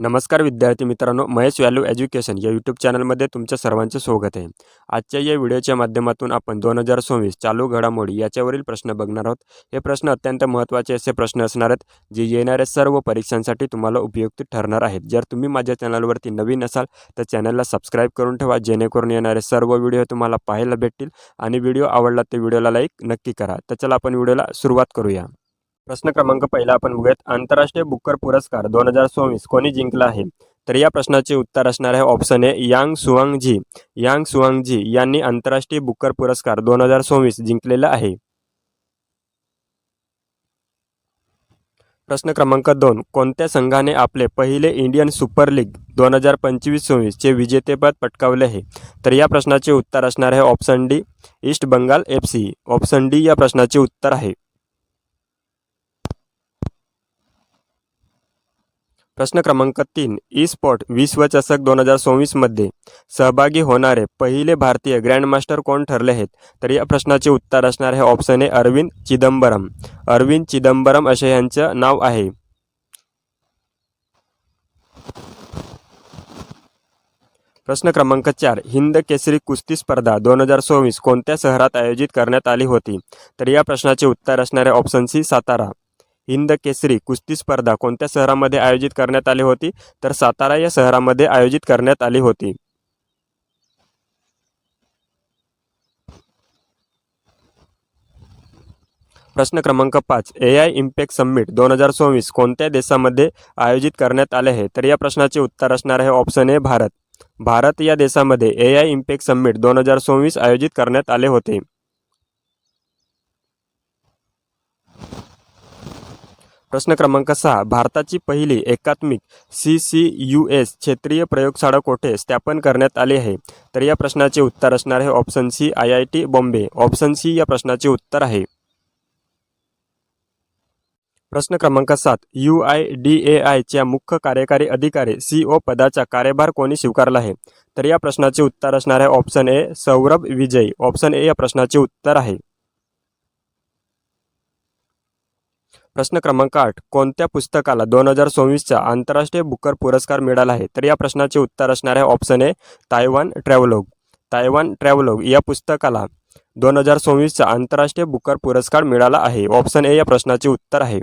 नमस्कार विद्यार्थी मित्रांनो, महेश व्हॅल्यू एज्युकेशन या यूट्यूब चॅनलमध्ये तुमच्या सर्वांचे स्वागत आहे। आजच्या या व्हिडिओच्या माध्यमातून आपण 2024 चालू घडामोडी याच्यावरील प्रश्न बघणार आहोत। हे प्रश्न अत्यंत महत्त्वाचे असे प्रश्न असणार आहेत, जे येणाऱ्या सर्व परीक्षांसाठी तुम्हाला उपयुक्त ठरणार आहेत। जर तुम्ही माझ्या चॅनलवरती नवीन असाल तर चॅनलला सबस्क्राईब करून ठेवा, जेणेकरून येणारे सर्व व्हिडिओ तुम्हाला पाहायला भेटतील आणि व्हिडिओ आवडला तर व्हिडिओला लाईक नक्की करा। तर चला आपण व्हिडिओला सुरुवात करूया। प्रश्न क्रमांक पहिला आपण बघूयात, आंतरराष्ट्रीय बुकर पुरस्कार 2024 कोणी जिंकला आहे? तर या प्रश्नाचे उत्तर असणार आहे ऑप्शन ए यांग सुआंगझी। यांग सुआंगझी यांनी आंतरराष्ट्रीय बुकर पुरस्कार 2024 जिंकलेला आहे। प्रश्न क्रमांक 2, कोणत्या संघाने आपले पहिले इंडियन सुपर लीग 2025-26 चे विजेतेपद पटकावले आहे? तर या प्रश्नाचे उत्तर असणार आहे option D East Bengal FC। Option D या प्रश्नाचे उत्तर आहे। प्रश्न क्रमांक 3, ई स्पोर्ट विश्वचषक 2024 मध्ये सहभागी होणारे पहिले भारतीय ग्रँडमास्टर कोण ठरले आहेत? तर या प्रश्नाचे उत्तर असणार आहे ऑप्शन ए अरविंद चिदंबरम। अरविंद चिदंबरम असे यांचे नाव आहे। प्रश्न क्रमांक 4, हिंद केसरी कुस्ती स्पर्धा 2024 कोणत्या शहरात आयोजित करण्यात आली होती? तर या प्रश्नाचे उत्तर असणार आहे ऑप्शन सी सातारा। हिंद केसरी कुस्ती स्पर्धा कोणत्या शहरामध्ये आयोजित करण्यात आली होती? तर सातारा या शहरामध्ये आयोजित करण्यात आली होती। प्रश्न क्रमांक 5, AI इम्पॅक्ट समिट 2024 कोणत्या देशामध्ये आयोजित करण्यात आले आहे? तर या प्रश्नाचे उत्तर असणार आहे ऑप्शन ए भारत। भारत या देशामध्ये AI इम्पॅक्ट समिट 2024 आयोजित करण्यात आले होते। प्रश्न क्रमांक 6, भारताची पहिली एकात्मिक CCUS क्षेत्रीय प्रयोगशाळा कोठे स्थापन करण्यात आली आहे? तर या प्रश्नाचे उत्तर असणार आहे option C IIT Bombay. Option C या प्रश्नाचे उत्तर आहे। प्रश्न क्रमांक 7, UIDAI च्या मुख्य कार्यकारी अधिकारी CO पदाचा कार्यभार कोणी स्वीकारला आहे? तर या प्रश्नाचे उत्तर असणार आहे option A Saurabh Vijay. Option A या प्रश्नाचे उत्तर आहे। प्रश्न क्रमांक 8, कोणत्या पुस्तकाला 2024 चा आंतरराष्ट्रीय बुकर पुरस्कार मिळाला आहे? तर या प्रश्नाचे उत्तर असणार आहे option A Taiwan travelogue. Taiwan travelogue या पुस्तकाला 2024 चा आंतरराष्ट्रीय बुकर पुरस्कार मिळाला आहे। ऑप्शन ए या प्रश्नाचे उत्तर आहे।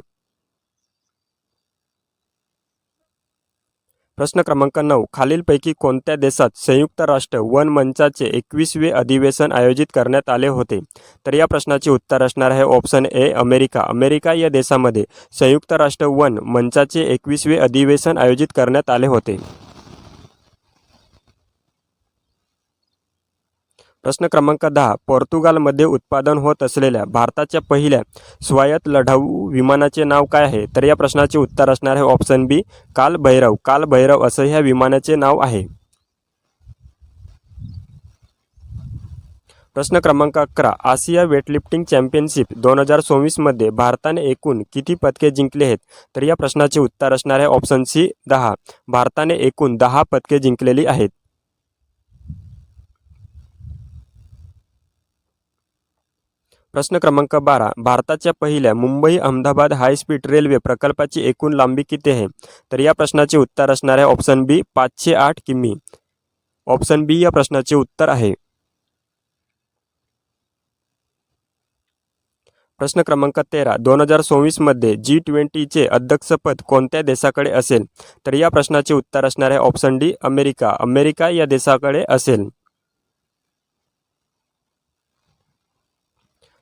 प्रश्न क्रमांक 9, खालीलपैकी कोणत्या देशात संयुक्त राष्ट्र वन मंचाचे 21वे अधिवेशन आयोजित करण्यात आले होते? तर या प्रश्नाचे उत्तर असणार आहे ऑप्शन ए अमेरिका। अमेरिका या देशामध्ये संयुक्त राष्ट्र वन मंचाचे 21वे अधिवेशन आयोजित करण्यात आले होते। प्रश्न क्रमांक 10, पोर्तुगालमध्ये उत्पादन होत असलेल्या भारताच्या पहिल्या स्वायत्त लढाऊ विमानाचे नाव काय आहे? तर या प्रश्नाचे उत्तर असणार आहे ऑप्शन बी काल भैरव। काल भैरव असं ह्या विमानाचे नाव आहे। प्रश्न क्रमांक 11, आशिया वेटलिफ्टिंग चॅम्पियनशिप 2024 मध्ये भारताने एकूण किती पदके जिंकली आहेत? तर या प्रश्नाचे उत्तर असणार आहे ऑप्शन सी 10। भारताने एकूण 10 पदके जिंकलेली आहेत। प्रश्न क्रमांक 12, भारताच्या पहिल्या मुंबई अहमदाबाद हायस्पीड रेल्वे प्रकल्पाची एकूण लांबी किती आहे? तर या प्रश्नाचे उत्तर असणार आहे ऑप्शन बी 508 किमी। ऑप्शन बी या प्रश्नाचे उत्तर आहे। प्रश्न क्रमांक 13, 2024 मध्ये G20 चे अध्यक्षपद कोणत्या देशाकडे असेल? तर या प्रश्नाचे उत्तर असणार आहे ऑप्शन डी अमेरिका। अमेरिका या देशाकडे असेल।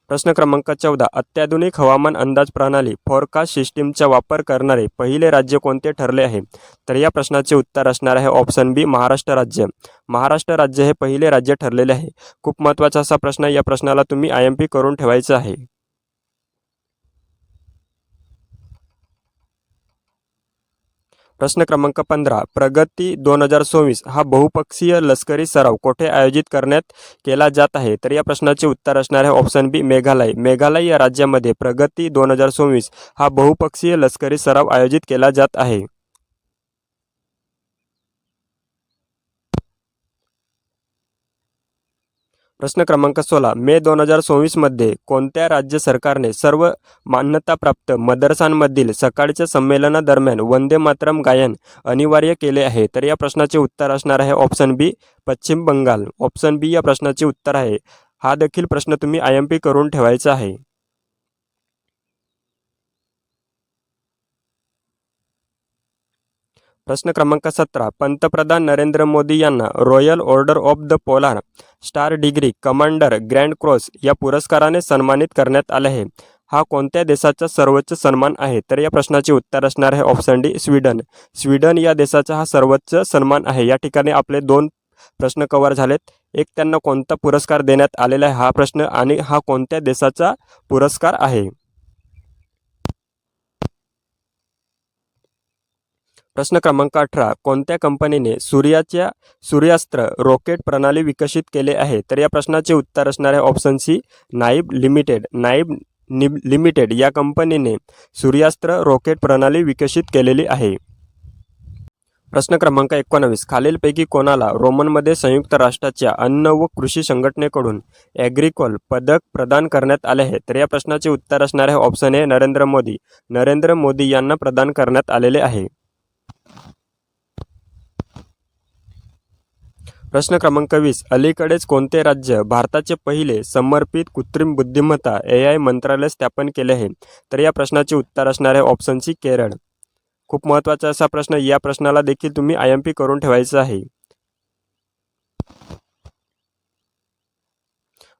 प्रश्न क्रमांक 14, अत्याधुनिक हवामान अंदाज प्रणाली फोरकास्ट सिस्टीमचा वापर करणारे पहिले राज्य कोणते ठरले आहे? तर या प्रश्नाचे उत्तर असणार आहे ऑप्शन बी महाराष्ट्र राज्य। महाराष्ट्र राज्य हे पहिले राज्य ठरलेले आहे। खूप महत्त्वाचा असा प्रश्न, या प्रश्नाला तुम्ही IMP करून ठेवायचं आहे। प्रश्न क्रमांक 15, प्रगती 2024 हा बहुपक्षीय लष्करी सराव कोठे आयोजित करण्यात केला जात आहे? तर या प्रश्नाचे उत्तर असणार आहे ऑप्शन बी मेघालय। मेघालय या राज्यामध्ये प्रगती 2024 हा बहुपक्षीय लष्करी सराव आयोजित केला जात आहे। प्रश्न क्रमांक 16. मे 2024 मध्ये कोणत्या राज्य सरकारने सर्व मान्यताप्राप्त मदरसांमधील सकाळच्या संमेलनादरम्यान वंदे मातरम गायन अनिवार्य केले आहे? तर या प्रश्नाचे उत्तर असणार आहे ऑप्शन बी, पश्चिम बंगाल. ऑप्शन बी या प्रश्नाचे उत्तर आहे. हा देखील प्रश्न तुम्ही IMP करून ठेवायचा आहे. प्रश्न क्रमांक 17. पंतप्रधान नरेंद्र मोदी यांना royal order of the polar star degree commander grand cross या पुरस्काराने सन्मानित करण्यात आले आहे. हा कोणत्या देशाचा सर्वोच्च सन्मान आहे? तर या प्रश्नाचे उत्तर असणार आहे ऑप्शन डी, स्वीडन. स्वीडन या देशाचा हा सर्वोच्च सन्मान आहे. या ठिकाणी आपले 2 प्रश्न कव्हर झालेत. एक त्यांना कोणता पुरस्कार देण्यात आलेला आहे हा प्रश्न, आणि हा कोणत्या देशाचा पुरस्कार आहे. प्रश्न क्रमांक 18. कोणत्या कंपनीने सूर्यास्त्र रॉकेट प्रणाली विकसित केले आहे? तर या प्रश्नाचे उत्तर असणार आहे ऑप्शन सी, नाईब लिमिटेड. लिमिटेड या कंपनीने सूर्यास्त्र रॉकेट प्रणाली विकसित केलेली आहे. प्रश्न क्रमांक 19. खालीलपैकी कोणाला रोमनमध्ये संयुक्त राष्ट्राच्या अन्न व कृषी संघटनेकडून ॲग्रिकॉल पदक प्रदान करण्यात आले आहे? तर या प्रश्नाचे उत्तर असणार आहे ऑप्शन ए, नरेंद्र मोदी. नरेंद्र मोदी यांना प्रदान करण्यात आलेले आहे. प्रश्न क्रमांक 20. अलीकडेच कोणते राज्य भारताचे पहिले समर्पित कृत्रिम बुद्धिमत्ता AI मंत्रालय स्थापन केले आहे? तर या प्रश्नाचे उत्तर असणार आहे ऑप्शन सी, केरळ. खूप महत्त्वाचा असा प्रश्न. या प्रश्नाला देखील तुम्ही IMP करून ठेवायचं आहे.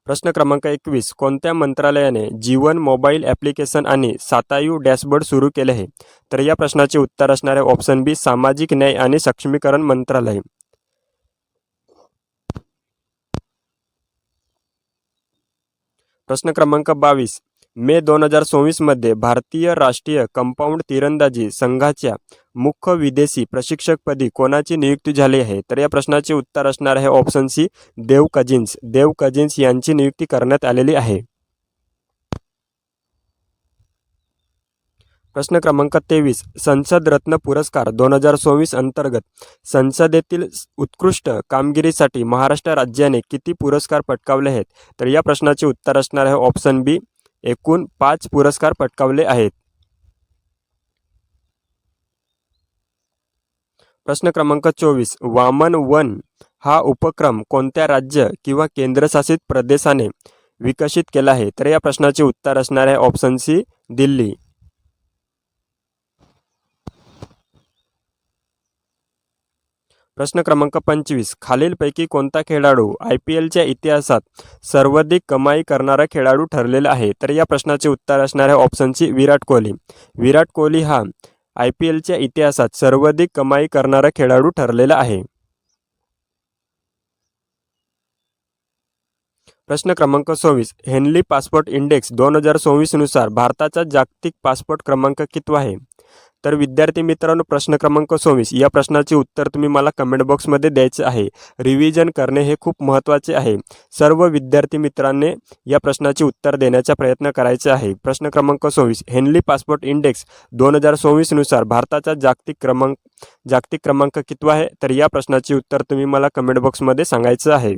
प्रश्न क्रमांक 21. कोणत्या मंत्रालयाने जीवन मोबाईल ॲप्लिकेशन आणि सातायू डॅशबोर्ड सुरू केले आहे? तर या प्रश्नाचे उत्तर असणार आहे ऑप्शन बी, सामाजिक न्याय आणि सक्षमीकरण मंत्रालय. प्रश्न क्रमांक 22. मे 2024 मध्ये भारतीय राष्ट्रीय कंपाऊंड तिरंदाजी संघाच्या मुख्य विदेशी प्रशिक्षकपदी कोणाची नियुक्ती झाली आहे? तर या प्रश्नाचे उत्तर असणार आहे ऑप्शन सी, देव कजिन्स. देव कजिन्स यांची नियुक्ती करण्यात आलेली आहे. प्रश्न क्रमांक 23. संसद रत्न पुरस्कार 2024 अंतर्गत संसदेतील उत्कृष्ट कामगिरीसाठी महाराष्ट्र राज्याने किती पुरस्कार पटकावले आहेत? तर या प्रश्नाचे उत्तर असणार आहे ऑप्शन बी, एकूण 5 पुरस्कार पटकावले आहेत. प्रश्न क्रमांक 24. वामन वन हा उपक्रम कोणत्या राज्य किंवा केंद्रशासित प्रदेशाने विकसित केला आहे? तर या प्रश्नाचे उत्तर असणार आहे ऑप्शन सी, दिल्ली. प्रश्न क्रमांक 25. खालीलपैकी कोणता खेळाडू IPLच्या इतिहासात सर्वाधिक कमाई करणारा खेळाडू ठरलेला आहे? तर या प्रश्नाचे उत्तर असणार आहे ऑप्शन सी, विराट कोहली. विराट कोहली हा IPLच्या इतिहासात सर्वाधिक कमाई करणारा खेळाडू ठरलेला आहे. प्रश्न क्रमांक 26. हेनली पासपोर्ट इंडेक्स 2024 नुसार भारताचा जागतिक पासपोर्ट क्रमांक कितवा आहे? तर विद्यार्थी मित्रांनो, प्रश्न क्रमांक 26 या प्रश्नाचे उत्तर तुम्ही मला कमेंट बॉक्समध्ये द्यायचं आहे. रिव्हिजन करणे हे खूप महत्त्वाचे आहे. सर्व विद्यार्थी मित्रांनी या प्रश्नाचे उत्तर देण्याचा प्रयत्न करायचा आहे. प्रश्न क्रमांक 26. हेनली पासपोर्ट इंडेक्स 2024 नुसार भारताचा जागतिक क्रमांक कितवा आहे? तर या प्रश्नाचे उत्तर तुम्ही मला कमेंट बॉक्समध्ये सांगायचं आहे.